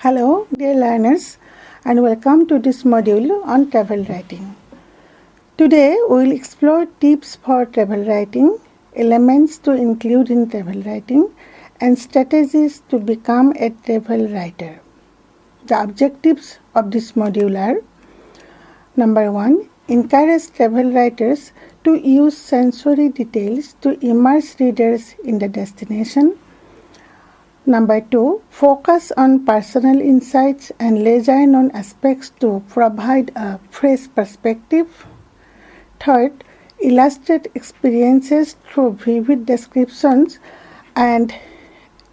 Hello, dear learners, and welcome to this module on travel writing. Today, we will explore tips for travel writing, elements to include in travel writing, and strategies to become a travel writer. The objectives of this module are: number 1, encourage travel writers to use sensory details to immerse readers in the destination. Number 2, focus on personal insights and lesser-known aspects to provide a fresh perspective. Third, illustrate experiences through vivid descriptions and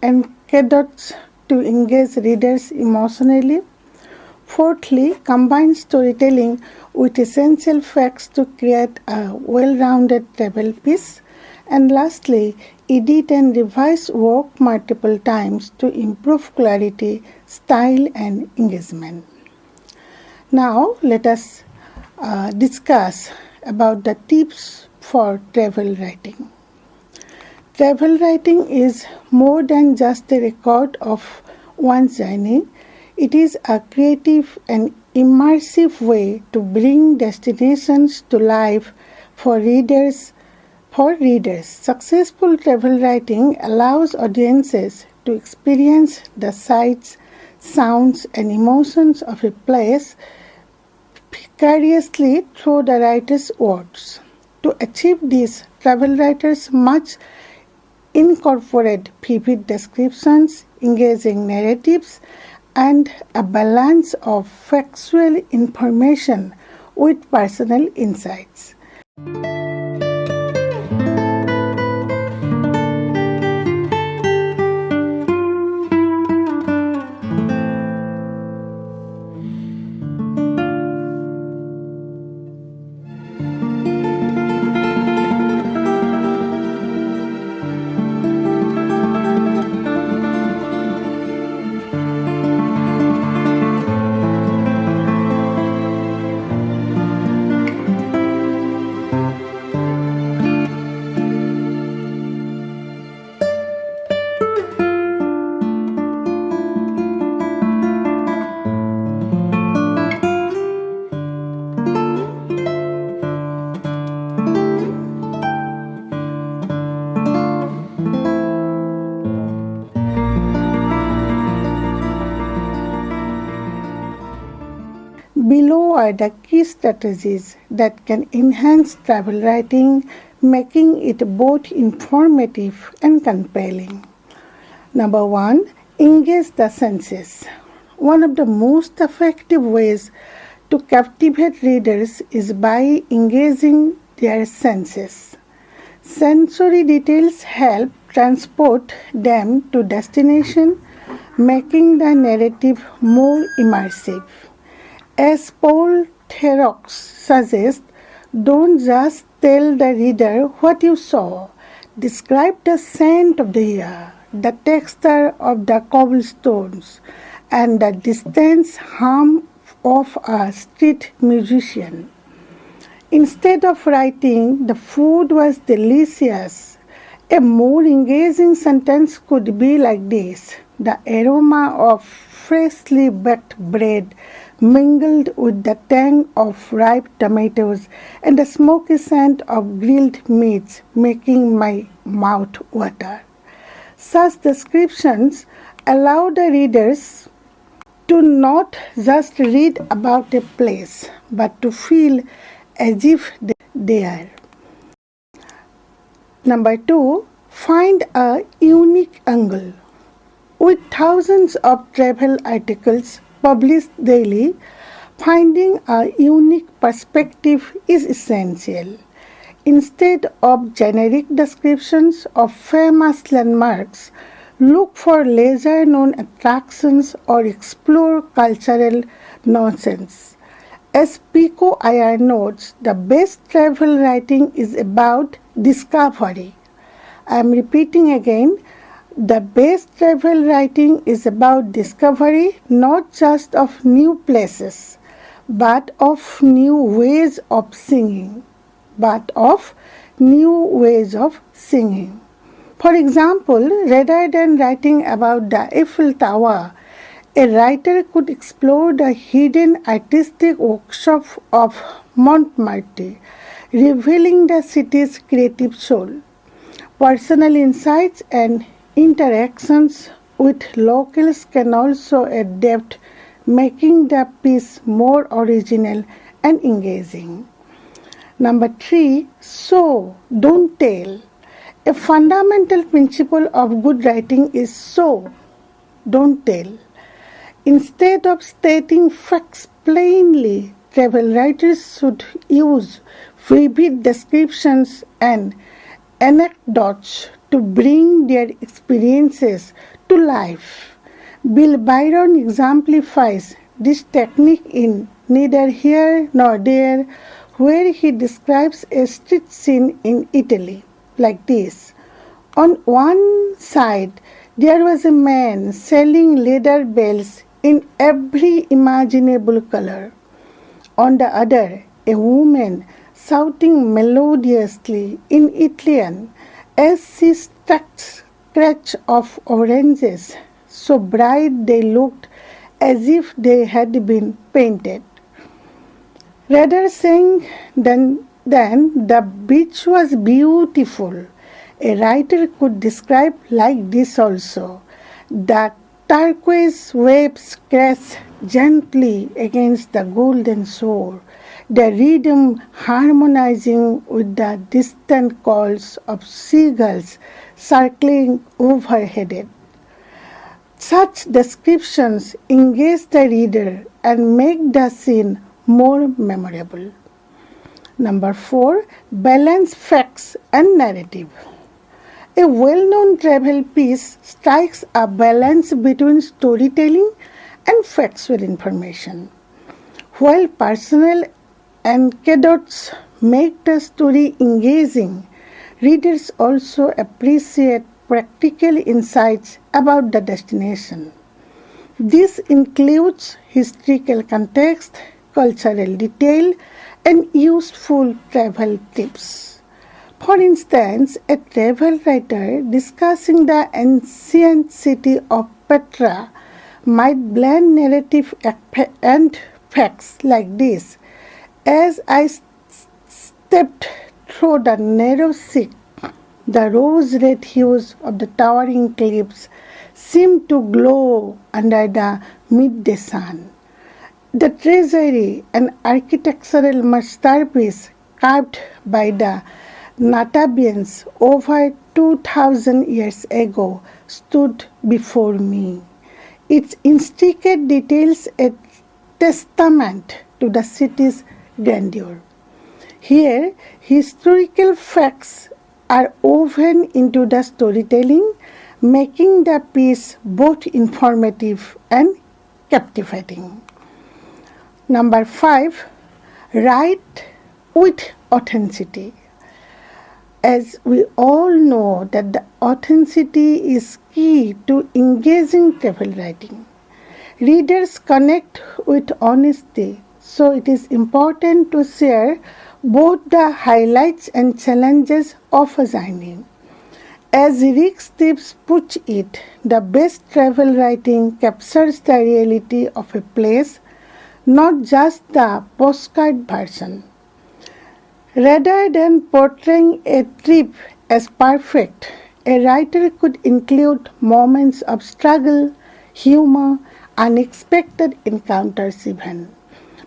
anecdotes to engage readers emotionally. Fourthly, combine storytelling with essential facts to create a well-rounded travel piece. And lastly, edit and revise work multiple times to improve clarity, style, and engagement. Now, let us discuss about the tips for travel writing. Travel writing is more than just a record of one's journey. It is a creative and immersive way to bring destinations to life for readers. Successful travel writing allows audiences to experience the sights, sounds, and emotions of a place vicariously through the writer's words. To achieve this, travel writers must incorporate vivid descriptions, engaging narratives, and a balance of factual information with personal insights. Below are the key strategies that can enhance travel writing, making it both informative and compelling. Number 1, engage the senses. One of the most effective ways to captivate readers is by engaging their senses. Sensory details help transport them to destination, making the narrative more immersive. As Paul Theroux suggests, don't just tell the reader what you saw. Describe the scent of the air, the texture of the cobblestones, and the distant hum of a street musician. Instead of writing, the food was delicious, a more engaging sentence could be like this: the aroma of freshly baked bread mingled with the tang of ripe tomatoes and the smoky scent of grilled meats, making my mouth water. Such descriptions allow the readers to not just read about a place, but to feel as if they are. Number 2, find a unique angle. With thousands of travel articles published daily, finding a unique perspective is essential. Instead of generic descriptions of famous landmarks, look for lesser-known attractions or explore cultural nuances. As Pico Iyer notes, the best travel writing is about discovery. I am repeating again, the best travel writing is about discovery, not just of new places, but of new ways of singing. For example, rather than writing about the Eiffel Tower, A writer could explore the hidden artistic workshop of Montmartre, revealing the city's creative soul. Personal insights and interactions with locals can also add depth, making the piece more original and engaging. Number 3, show, don't tell. A fundamental principle of good writing is show, don't tell. Instead of stating facts plainly, travel writers should use vivid descriptions and anecdotes to bring their experiences to life. Bill Byron exemplifies this technique in Neither Here Nor There, where he describes a street scene in Italy like this. On one side, there was a man selling leather belts in every imaginable color. On the other, a woman shouting melodiously in Italian as she scratched off oranges, so bright they looked as if they had been painted. Rather saying than the beach was beautiful, a writer could describe like this also. The turquoise waves crash gently against the golden shore, the rhythm harmonizing with the distant calls of seagulls circling overhead. Such descriptions engage the reader and make the scene more memorable. Number 4, balance facts and narrative. A well-known travel piece strikes a balance between storytelling and factual information. While personal anecdotes make the story engaging, readers also appreciate practical insights about the destination. This includes historical context, cultural detail, and useful travel tips. For instance, a travel writer discussing the ancient city of Petra might blend narrative and facts like this. As I stepped through the narrow street, the rose-red hues of the towering cliffs seemed to glow under the midday sun. The treasury, an architectural masterpiece carved by the Natabians over 2,000 years ago, stood before me. Its intricate details a testament to the city's grandeur. Here, historical facts are woven into the storytelling, making the piece both informative and captivating. Number 5, write with authenticity. As we all know that the authenticity is key to engaging travel writing. Readers connect with honesty, so it is important to share both the highlights and challenges of a journey. As Rick Steves puts it, the best travel writing captures the reality of a place, not just the postcard version. Rather than portraying a trip as perfect, a writer could include moments of struggle, humor, unexpected encounters even.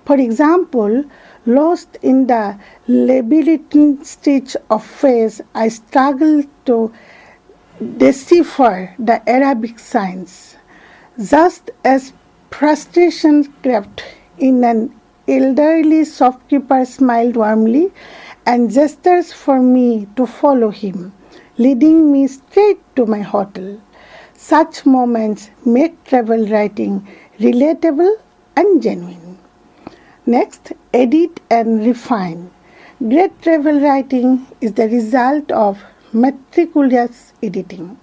For example, lost in the labyrinthine streets of Fez, I struggled to decipher the Arabic signs. Just as frustration crept in, an elderly shopkeeper smiled warmly and gestures for me to follow him, leading me straight to my hotel. Such moments make travel writing relatable and genuine. Next, edit and refine. Great travel writing is the result of meticulous editing.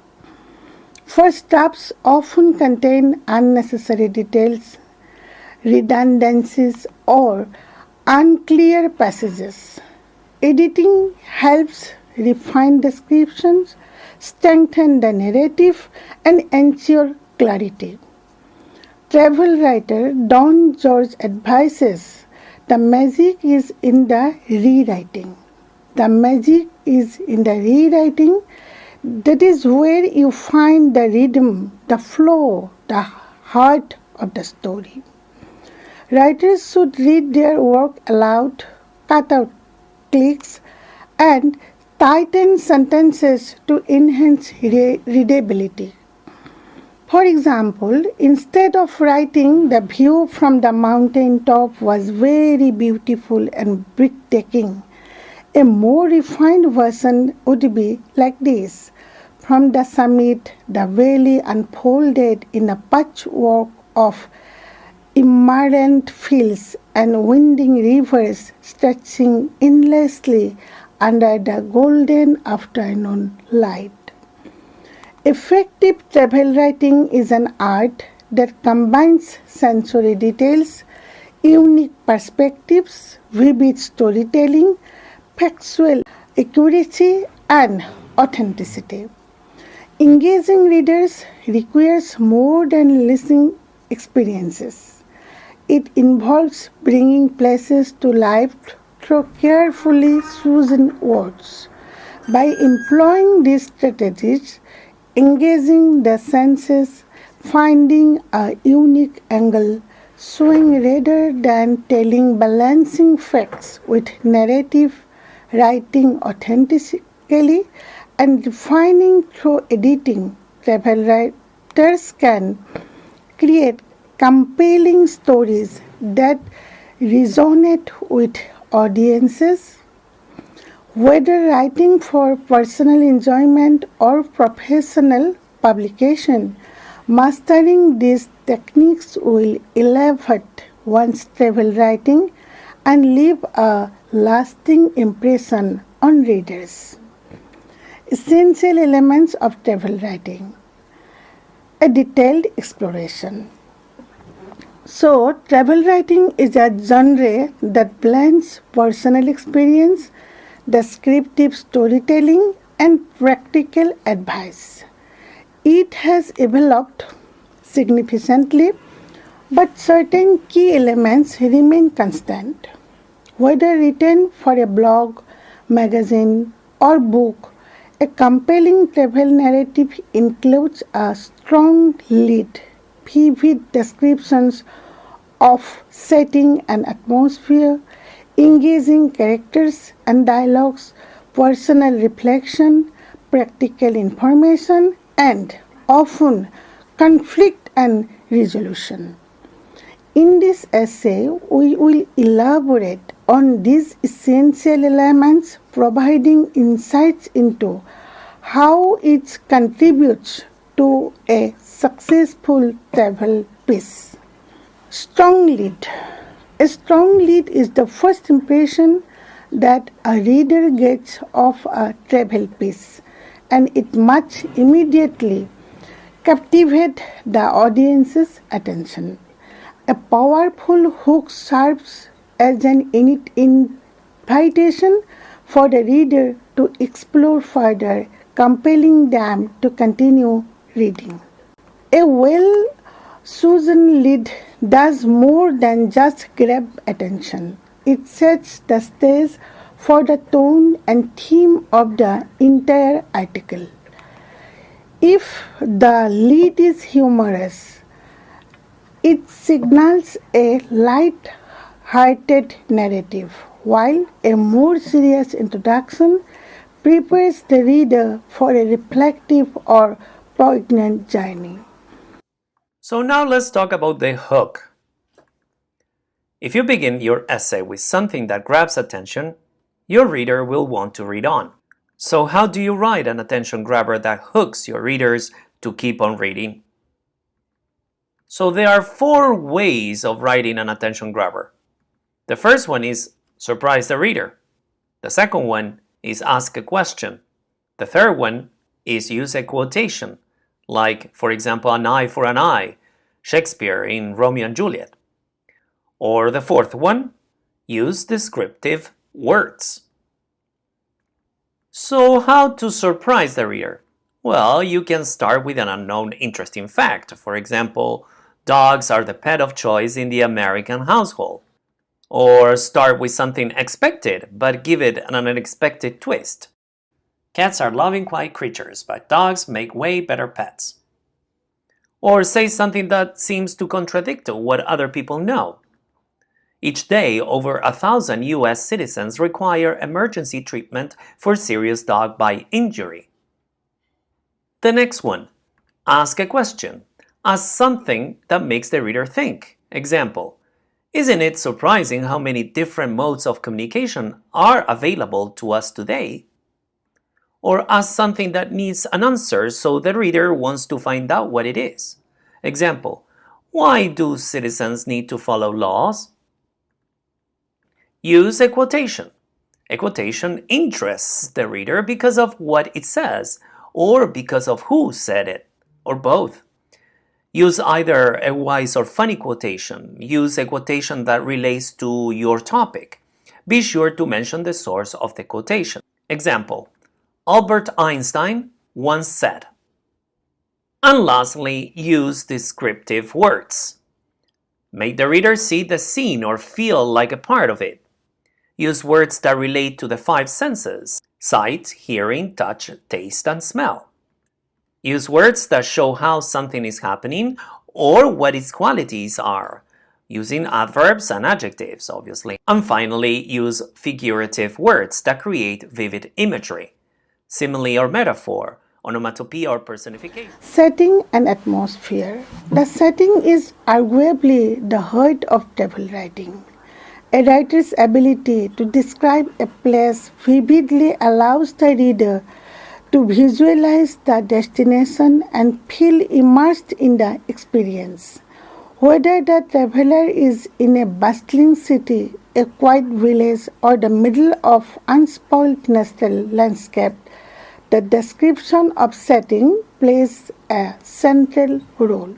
First drafts often contain unnecessary details, redundancies, or unclear passages. Editing helps refine descriptions, strengthen the narrative, and ensure clarity. travel writer Don George advises, the magic is in the rewriting. The magic is in the rewriting. That is where you find the rhythm, the flow, the heart of the story. Writers should read their work aloud, cut out clicks, and tighten sentences to enhance readability. For example, instead of writing the view from the mountain top was very beautiful and breathtaking, a more refined version would be like this. From the summit, the valley unfolded in a patchwork of emerald fields and winding rivers stretching endlessly under the golden afternoon light. Effective travel writing is an art that combines sensory details, unique perspectives, vivid storytelling, factual accuracy, and authenticity. Engaging readers requires more than listening experiences. It involves bringing places to life through carefully chosen words. By employing these strategies, engaging the senses, finding a unique angle, showing rather than telling, balancing facts with narrative, writing authentically, and refining through editing, travel writers can create compelling stories that resonate with audiences. Whether writing for personal enjoyment or professional publication, mastering these techniques will elevate one's travel writing and leave a lasting impression on readers. Essential elements of travel writing. A detailed exploration. So, travel writing is a genre that blends personal experience, descriptive storytelling, and practical advice. It has evolved significantly, but certain key elements remain constant. Whether written for a blog, magazine, or book, a compelling travel narrative includes a strong lead, vivid descriptions of setting and atmosphere, engaging characters and dialogues, personal reflection, practical information, and often conflict and resolution. In this essay, we will elaborate on these essential elements, providing insights into how it contributes to a successful travel piece. Strong lead. A strong lead is the first impression that a reader gets of a travel piece, and it must immediately captivate the audience's attention. A powerful hook serves as an invitation for the reader to explore further, compelling them to continue reading. A well-chosen lead does more than just grab attention. It sets the stage for the tone and theme of the entire article. If the lead is humorous, it signals a light-hearted narrative, while a more serious introduction prepares the reader for a reflective or poignant journey. So now let's talk about the hook. If you begin your essay with something that grabs attention, your reader will want to read on. So how do you write an attention grabber that hooks your readers to keep on reading? So there are 4 ways of writing an attention grabber. The first one is surprise the reader. The second one is ask a question. The third one is use a quotation, like, for example, an eye for an eye, Shakespeare in Romeo and Juliet. Or the fourth one, use descriptive words. So how to surprise the reader? Well, you can start with an unknown interesting fact. For example, Dogs are the pet of choice in the American household. Or start with something expected, but give it an unexpected twist. Cats are loving, quiet creatures, but dogs make way better pets. Or say something that seems to contradict what other people know. Each day, over 1,000 US citizens require emergency treatment for serious dog bite injury. The next one, ask a question. Ask something that makes the reader think. Example, isn't it surprising how many different modes of communication are available to us today? Or ask something that needs an answer so the reader wants to find out what it is. Example, why do citizens need to follow laws? Use a quotation. A quotation interests the reader because of what it says or because of who said it, or both. Use either a wise or funny quotation. Use a quotation that relates to your topic. Be sure to mention the source of the quotation. Example, Albert Einstein once said. And lastly, use descriptive words. Make the reader see the scene or feel like a part of it. Use words that relate to the 5 senses: sight, hearing, touch, taste, and smell. Use words that show how something is happening or what its qualities are, using adverbs and adjectives, obviously. And finally, use figurative words that create vivid imagery, simile or metaphor, onomatopoeia or personification. Setting and atmosphere. The setting is arguably the heart of travel writing. A writer's ability to describe a place vividly allows the reader to visualize the destination and feel immersed in the experience. Whether the traveler is in a bustling city, a quiet village, or the middle of unspoiled natural landscape, the description of setting plays a central role.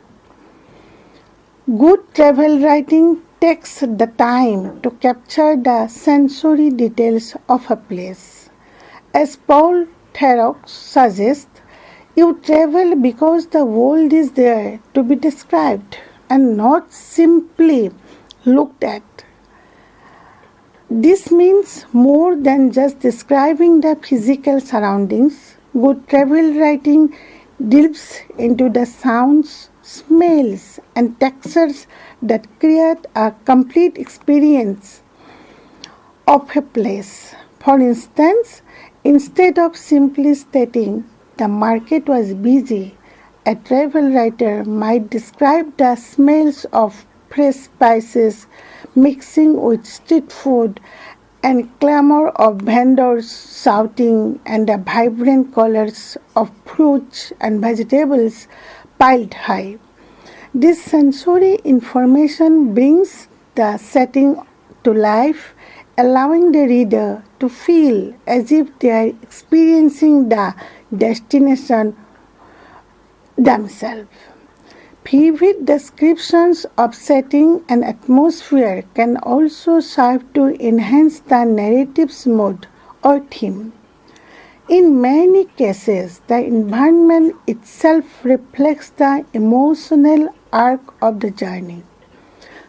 Good travel writing takes the time to capture the sensory details of a place. As Paul Theroux suggests, you travel because the world is there to be described and not simply looked at. This means more than just describing the physical surroundings. Good travel writing delves into the sounds, smells, and textures that create a complete experience of a place. For instance, instead of simply stating the market was busy, a travel writer might describe the smells of fresh spices mixing with street food and clamor of vendors shouting and the vibrant colors of fruits and vegetables piled high. This sensory information brings the setting to life, allowing the reader to feel as if they are experiencing the destination themselves. Vivid descriptions of setting and atmosphere can also serve to enhance the narrative's mood or theme. In many cases, the environment itself reflects the emotional arc of the journey,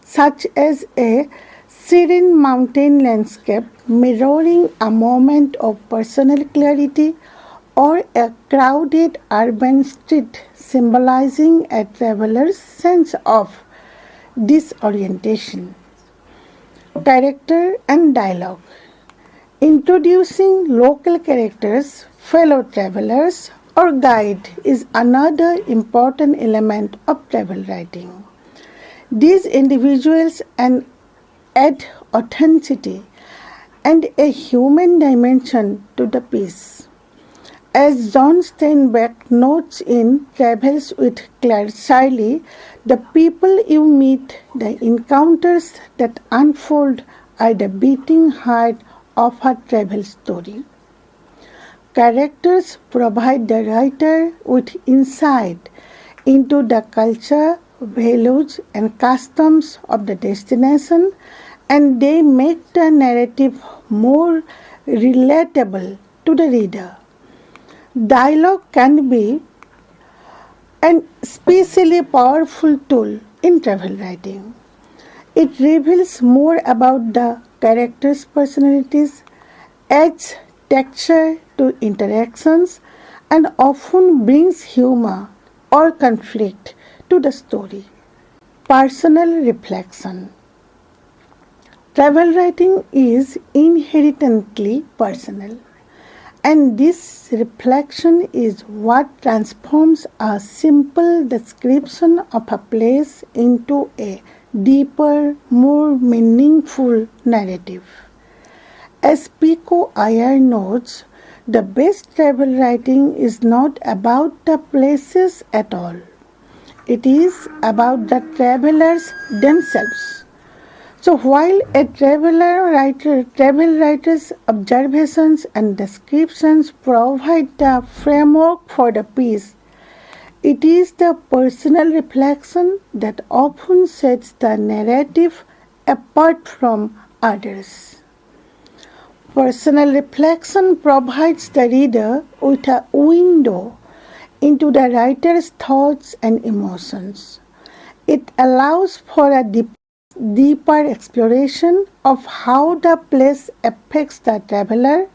such as a serene mountain landscape mirroring a moment of personal clarity, or a crowded urban street symbolizing a traveler's sense of disorientation. Character and dialogue. Introducing local characters, fellow travelers, or guide is another important element of travel writing. These individuals add authenticity and a human dimension to the piece. As John Steinbeck notes in Travels with Claire Shirley, the people you meet, the encounters that unfold are the beating heart of her travel story. Characters provide the writer with insight into the culture, values, and customs of the destination, and they make the narrative more relatable to the reader. Dialogue can be an especially powerful tool in travel writing. It reveals more about the characters' personalities, adds texture to interactions, and often brings humor or conflict to the story. Personal reflection. Travel writing is inherently personal, and this reflection is what transforms a simple description of a place into a deeper, more meaningful narrative. As Pico Iyer notes, the best travel writing is not about the places at all. It is about the travelers themselves. So while a travel writer's observations and descriptions provide the framework for the piece, it is the personal reflection that often sets the narrative apart from others. Personal reflection provides the reader with a window into the writer's thoughts and emotions. It allows for a deeper exploration of how the place affects the traveler,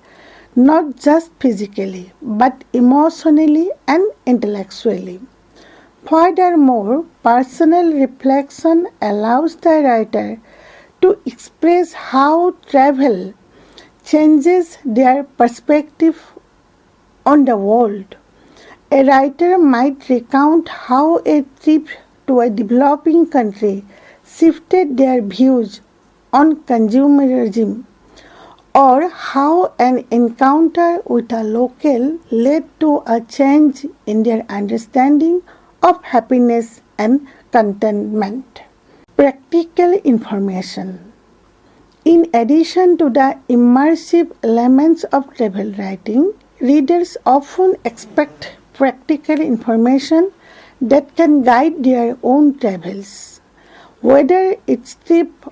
not just physically, but emotionally and intellectually. Furthermore, personal reflection allows the writer to express how travel changes their perspective on the world. A writer might recount how a trip to a developing country shifted their views on consumerism, or how an encounter with a local led to a change in their understanding of happiness and contentment. Practical information. In addition to the immersive elements of travel writing, readers often expect practical information that can guide their own travels. Whether it's tips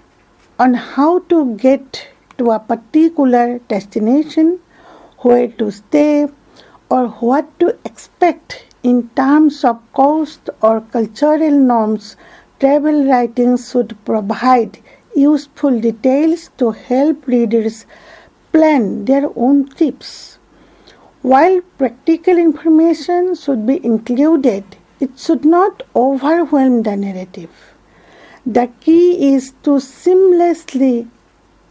on how to get to a particular destination, where to stay, or what to expect in terms of cost or cultural norms, travel writing should provide useful details to help readers plan their own trips. While practical information should be included, it should not overwhelm the narrative. The key is to seamlessly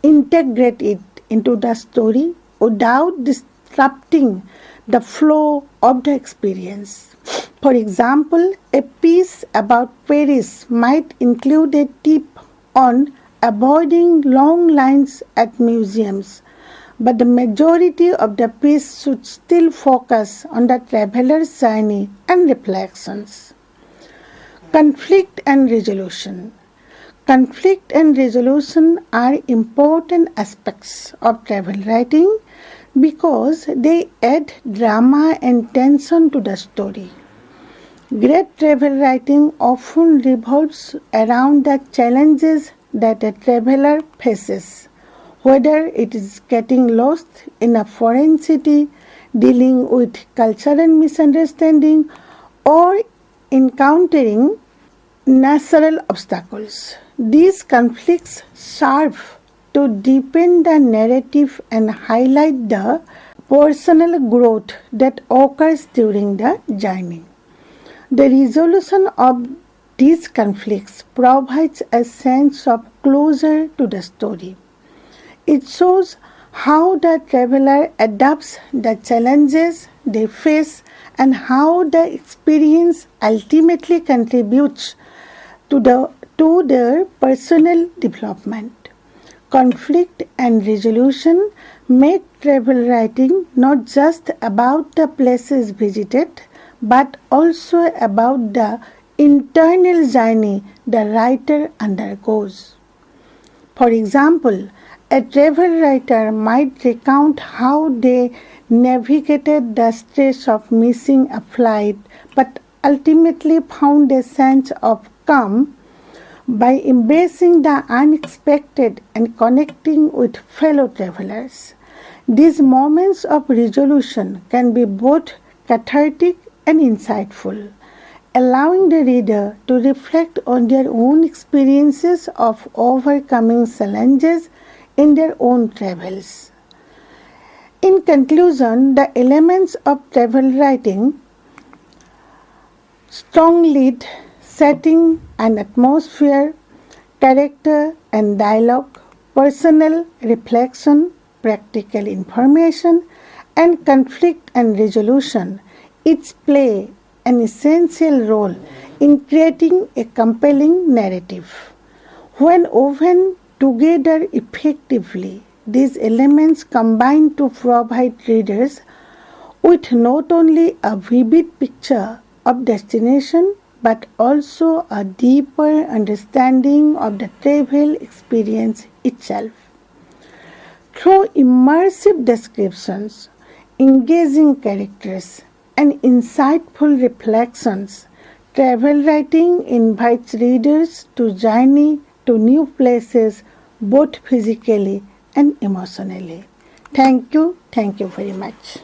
integrate it into the story without disrupting the flow of the experience. For example, a piece about Paris might include a tip on avoiding long lines at museums, but the majority of the piece should still focus on the traveler's journey and reflections. Conflict and resolution. Conflict and resolution are important aspects of travel writing because they add drama and tension to the story. Great travel writing often revolves around the challenges that a traveler faces, whether it is getting lost in a foreign city, dealing with cultural misunderstanding, or encountering natural obstacles. These conflicts serve to deepen the narrative and highlight the personal growth that occurs during the journey. The resolution of these conflicts provides a sense of closure to the story. It shows how the traveler adapts the challenges they face and how the experience ultimately contributes to their personal development. Conflict and resolution make travel writing not just about the places visited, but also about the internal journey the writer undergoes. For example, a travel writer might recount how they navigated the stress of missing a flight but ultimately found a sense of calm by embracing the unexpected and connecting with fellow travelers. These moments of resolution can be both cathartic and insightful. allowing the reader to reflect on their own experiences of overcoming challenges in their own travels. In conclusion, the elements of travel writing: strong lead, setting and atmosphere, character and dialogue, personal reflection, practical information, and conflict and resolution each play an essential role in creating a compelling narrative. When woven together effectively, these elements combine to provide readers with not only a vivid picture of destination but also a deeper understanding of the travel experience itself. Through immersive descriptions, engaging characters, and insightful reflections, travel writing invites readers to journey to new places both physically and emotionally. Thank you very much.